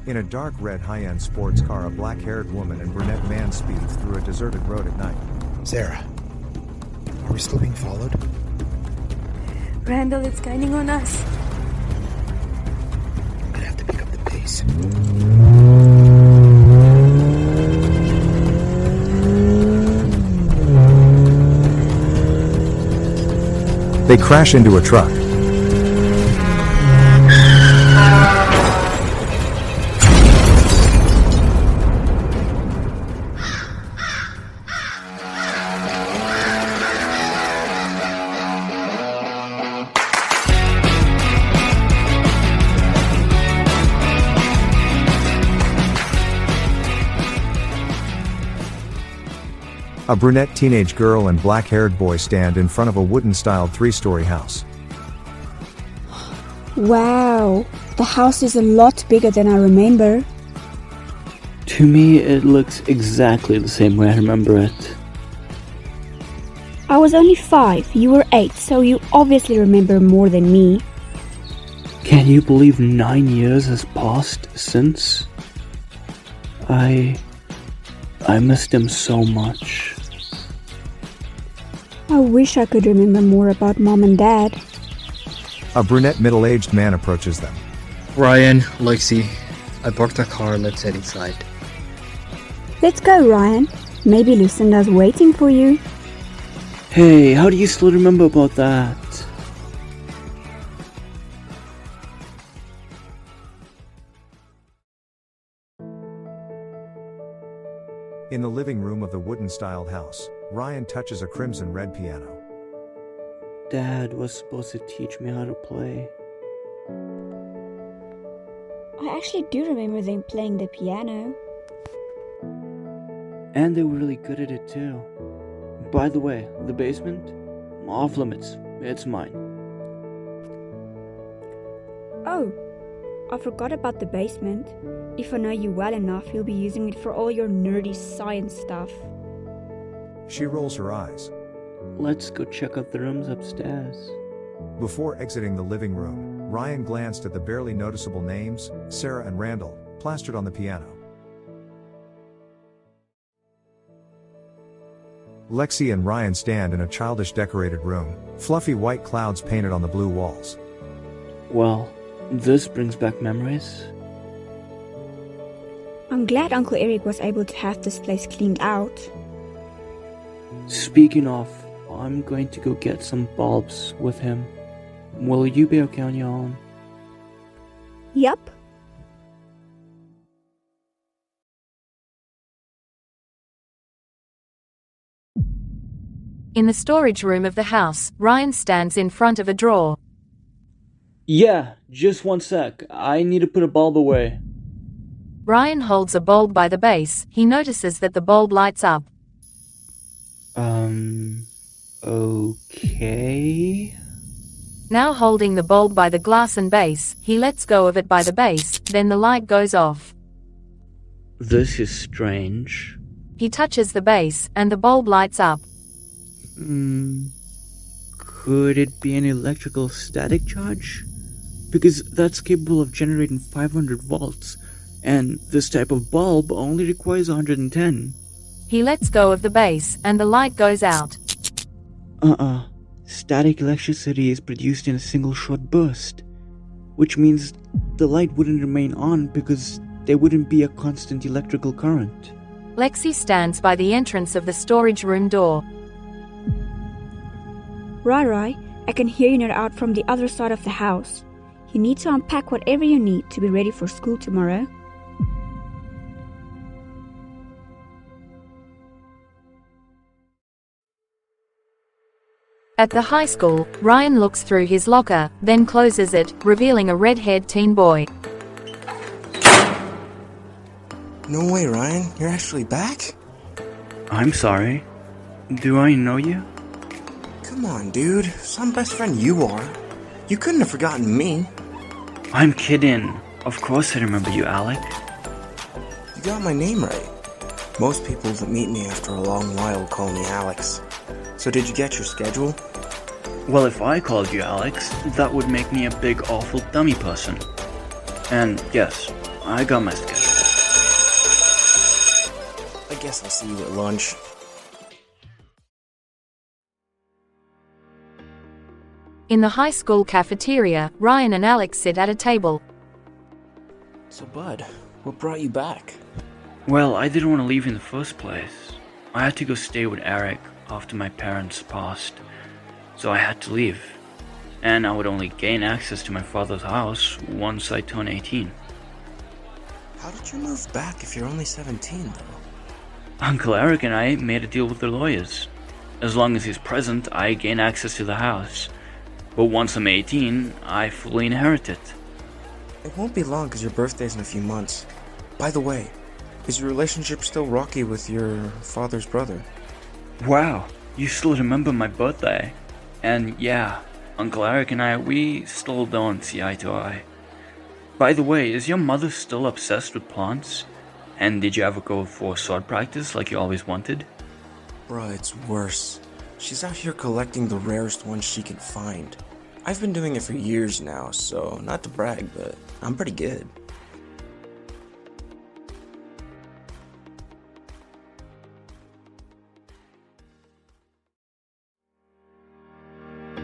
In a dark red high-end sports car, a black-haired woman and brunette man speeds through a deserted road at night. Sarah, are we still being followed? Randall, it's gaining on us. I have to pick up the pace. They crash into a truck. A brunette teenage girl and black-haired boy stand in front of a wooden-styled 3-story house. Wow, the house is a lot bigger than I remember. To me, it looks exactly the same way I remember it. I was only 5, you were 8, so you obviously remember more than me. Can you believe 9 years has passed since? I missed him so much. I wish I could remember more about Mom and Dad. A brunette middle-aged man approaches them. Ryan, Lexi, I parked the car, let's head inside. Let's go, Ryan. Maybe Lucinda's waiting for you. Hey, how do you still remember about that? In the living room of the wooden-styled house, Ryan touches a crimson-red piano. Dad was supposed to teach me how to play. I actually do remember them playing the piano. And they were really good at it too. By the way, the basement? Off limits. It's mine. Oh, I forgot about the basement. If I know you well enough, you'll be using it for all your nerdy science stuff. She rolls her eyes. Let's go check out the rooms upstairs. Before exiting the living room, Ryan glanced at the barely noticeable names, Sarah and Randall, plastered on the piano. Lexi and Ryan stand in a childish decorated room, fluffy white clouds painted on the blue walls. Well, this brings back memories. I'm glad Uncle Eric was able to have this place cleaned out. Speaking of, I'm going to go get some bulbs with him. Will you be okay on your own? Yup. In the storage room of the house, Ryan stands in front of a drawer. Yeah, just one sec. I need to put a bulb away. Ryan holds a bulb by the base. He notices that the bulb lights up. Okay. Now holding the bulb by the glass and base, he lets go of it by the base, then the light goes off. This is strange. He touches the base, and the bulb lights up. Could it be an electrical static charge? Because that's capable of generating 500 volts, and this type of bulb only requires 110. He lets go of the base, and the light goes out. Static electricity is produced in a single short burst, which means the light wouldn't remain on because there wouldn't be a constant electrical current. Lexi stands by the entrance of the storage room door. Rai, I can hear you out from the other side of the house. You need to unpack whatever you need to be ready for school tomorrow. At the high school, Ryan looks through his locker, then closes it, revealing a red-haired teen boy. No way, Ryan. You're actually back? I'm sorry. Do I know you? Come on, dude. Some best friend you are. You couldn't have forgotten me. I'm kidding. Of course I remember you, Alec. You got my name right. Most people that meet me after a long while call me Alex. So did you get your schedule? Well, if I called you Alex, that would make me a big awful dummy person. And yes, I got my schedule. I guess I'll see you at lunch. In the high school cafeteria, Ryan and Alex sit at a table. So, Bud, what brought you back? Well, I didn't want to leave in the first place. I had to go stay with Eric after my parents passed, so I had to leave. And I would only gain access to my father's house once I turn 18. How did you move back if you're only 17, though? Uncle Eric and I made a deal with the lawyers. As long as he's present, I gain access to the house. But once I'm 18, I fully inherit it. It won't be long because your birthday's in a few months. By the way, is your relationship still rocky with your father's brother? Wow, you still remember my birthday. And yeah, Uncle Eric and I, we still don't see eye to eye. By the way, is your mother still obsessed with plants? And did you ever go for sword practice like you always wanted? Bruh, it's worse. She's out here collecting the rarest ones she can find. I've been doing it for years now, so not to brag, but I'm pretty good.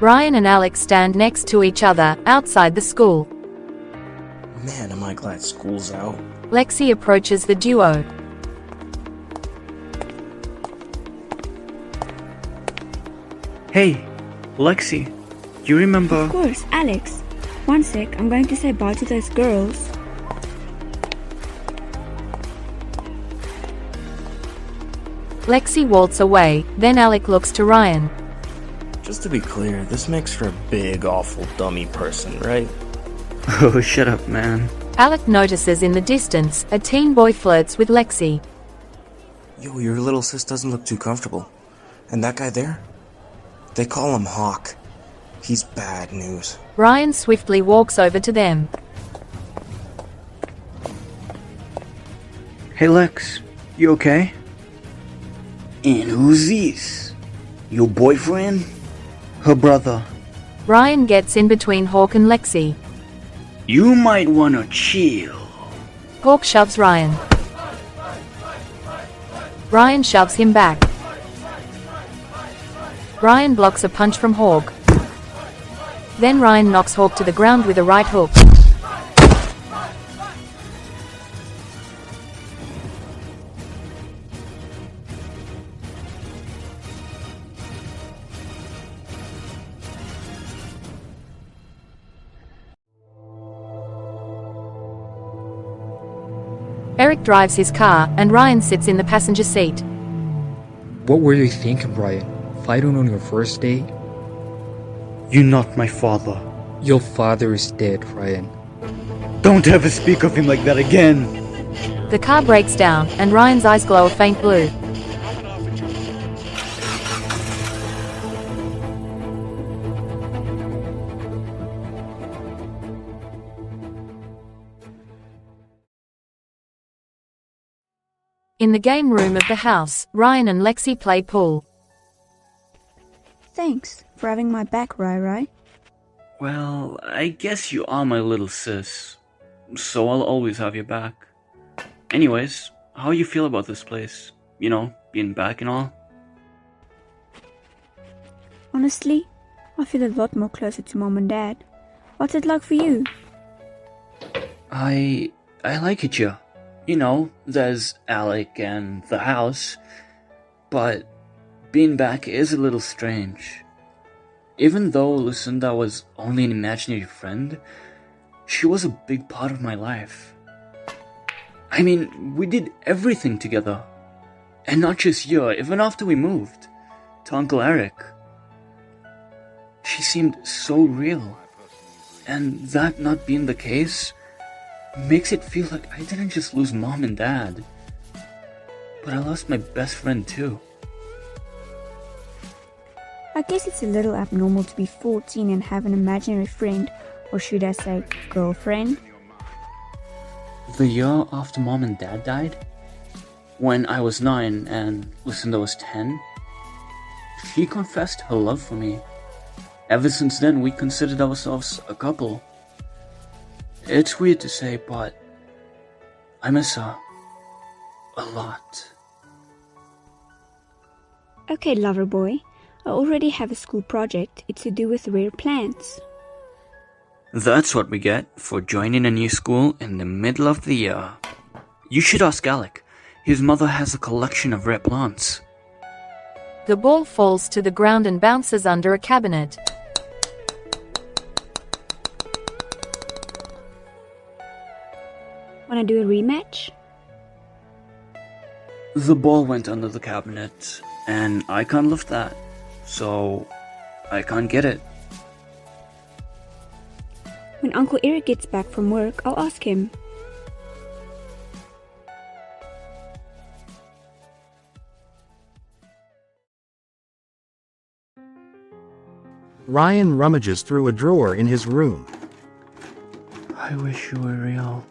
Ryan and Alex stand next to each other outside the school. Man, am I glad school's out. Lexi approaches the duo. Hey, Lexi, you remember... Of course, Alex. One sec, I'm going to say bye to those girls. Lexi walks away, then Alec looks to Ryan. Just to be clear, this makes for a big, awful dummy person, right? Oh, shut up, man. Alec notices in the distance, a teen boy flirts with Lexi. Yo, your little sis doesn't look too comfortable. And that guy there? They call him Hawk. He's bad news. Ryan swiftly walks over to them. Hey, Lex, you okay? And who's this? Your boyfriend? Her brother. Ryan gets in between Hawk and Lexi. You might wanna chill. Hawk shoves Ryan. Ryan shoves him back. Ryan blocks a punch from Hawk. Then Ryan knocks Hawk to the ground with a right hook. Eric drives his car, and Ryan sits in the passenger seat. What were you thinking, Brian? Fighting on your first date? You're not my father. Your father is dead, Ryan. Don't ever speak of him like that again. The car breaks down, and Ryan's eyes glow a faint blue. In the game room of the house, Ryan and Lexi play pool. Thanks for having my back, Rai. Well, I guess you are my little sis, so I'll always have your back. Anyways, how you feel about this place? You know, being back and all? Honestly, I feel a lot more closer to Mom and Dad. What's it like for you? I like it here. You know, there's Alec and the house, but being back is a little strange. Even though Lucinda was only an imaginary friend, she was a big part of my life. I mean, we did everything together. And not just here, even after we moved to Uncle Eric. She seemed so real. And that not being the case makes it feel like I didn't just lose Mom and Dad, but I lost my best friend too. I guess it's a little abnormal to be 14 and have an imaginary friend, or should I say, girlfriend. The year after Mom and Dad died, when I was 9 and Lucinda was 10, she confessed her love for me. Ever since then, we considered ourselves a couple. It's weird to say, but I miss her. A lot. Okay, lover boy. I already have a school project. It's to do with rare plants. That's what we get for joining a new school in the middle of the year. You should ask Alec. His mother has a collection of rare plants. The ball falls to the ground and bounces under a cabinet. Wanna do a rematch? The ball went under the cabinet, and I can't lift that, so I can't get it. When Uncle Eric gets back from work, I'll ask him. Ryan rummages through a drawer in his room. I wish you were real.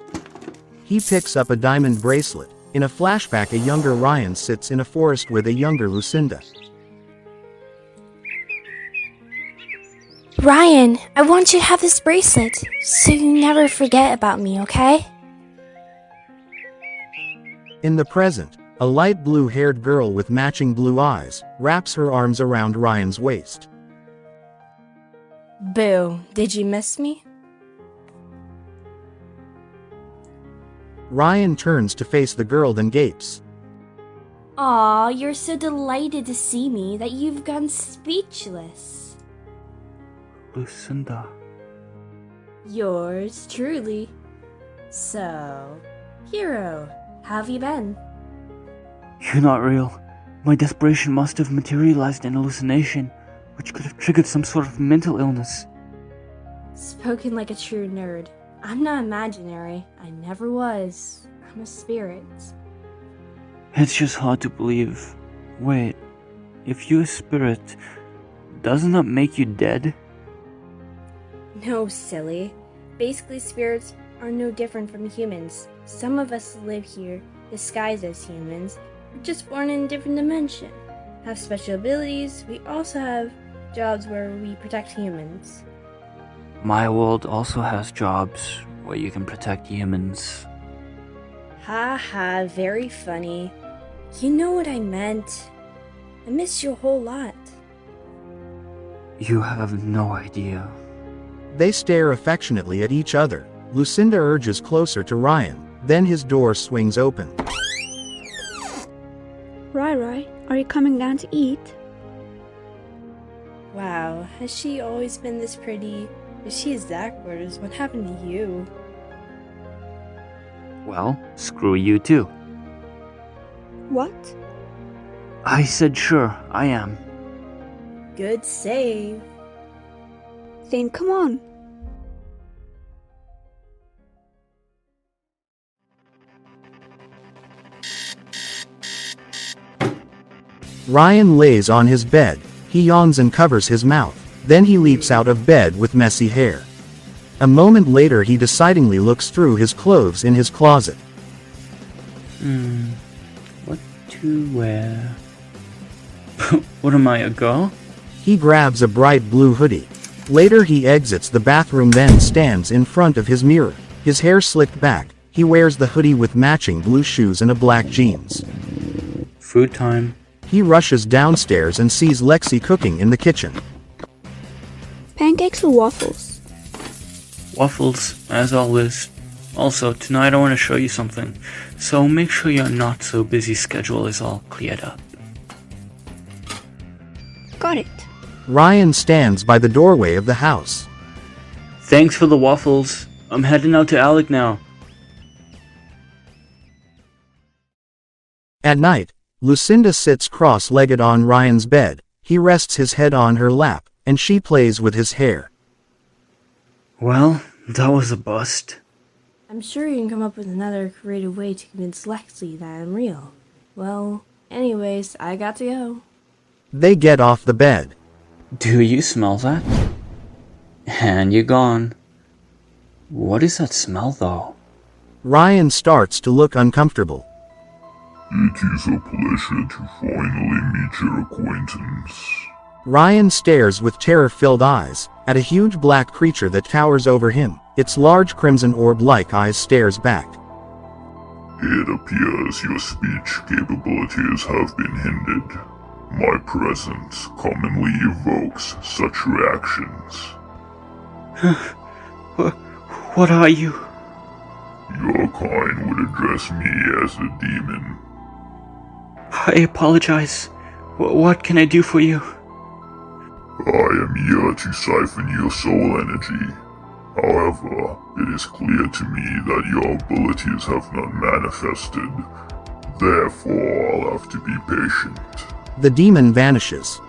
He picks up a diamond bracelet. In a flashback, a younger Ryan sits in a forest with a younger Lucinda. Ryan, I want you to have this bracelet, so you never forget about me, okay? In the present, a light blue-haired girl with matching blue eyes wraps her arms around Ryan's waist. Boo, did you miss me? Ryan turns to face the girl, then gapes. Aw, you're so delighted to see me that you've gone speechless. Lucinda. Yours truly. So, hero, how have you been? You're not real. My desperation must have materialized in hallucination, which could have triggered some sort of mental illness. Spoken like a true nerd. I'm not imaginary. I never was. I'm a spirit. It's just hard to believe. Wait, if you're a spirit, doesn't that make you dead? No, silly. Basically, spirits are no different from humans. Some of us live here, disguised as humans. We're just born in a different dimension. Have special abilities. We also have jobs where we protect humans. My world also has jobs where you can protect humans. Ha ha, very funny. You know what I meant. I miss you a whole lot. You have no idea. They stare affectionately at each other. Lucinda urges closer to Ryan, then his door swings open. Rai, are you coming down to eat? Wow, has she always been this pretty? If she is that gorgeous, what happened to you? Well, screw you too. What? I said sure, I am. Good save. Then come on. Ryan lays on his bed. He yawns and covers his mouth. Then he leaps out of bed with messy hair. A moment later, he decidingly looks through his clothes in his closet. What to wear? What am I, a girl? He grabs a bright blue hoodie. Later, he exits the bathroom, then stands in front of his mirror. His hair slicked back. He wears the hoodie with matching blue shoes and a black jeans. Food time. He rushes downstairs and sees Lexi cooking in the kitchen. Pancakes or waffles? Waffles, as always. Also, tonight I want to show you something, so make sure your not so busy schedule is all cleared up. Got it. Ryan stands by the doorway of the house. Thanks for the waffles. I'm heading out to Alec now. At night, Lucinda sits cross-legged on Ryan's bed. He rests his head on her lap, and she plays with his hair. Well, that was a bust. I'm sure you can come up with another creative way to convince Lexi that I'm real. Well, anyways, I got to go. They get off the bed. Do you smell that? And you're gone. What is that smell, though? Ryan starts to look uncomfortable. It is a pleasure to finally meet your acquaintance. Ryan stares with terror-filled eyes at a huge black creature that towers over him. Its large crimson orb-like eyes stares back. It appears your speech capabilities have been hindered. My presence commonly evokes such reactions. What are you? Your kind would address me as a demon. I apologize. What can I do for you? I am here to siphon your soul energy. However, it is clear to me that your abilities have not manifested. Therefore, I'll have to be patient. The demon vanishes.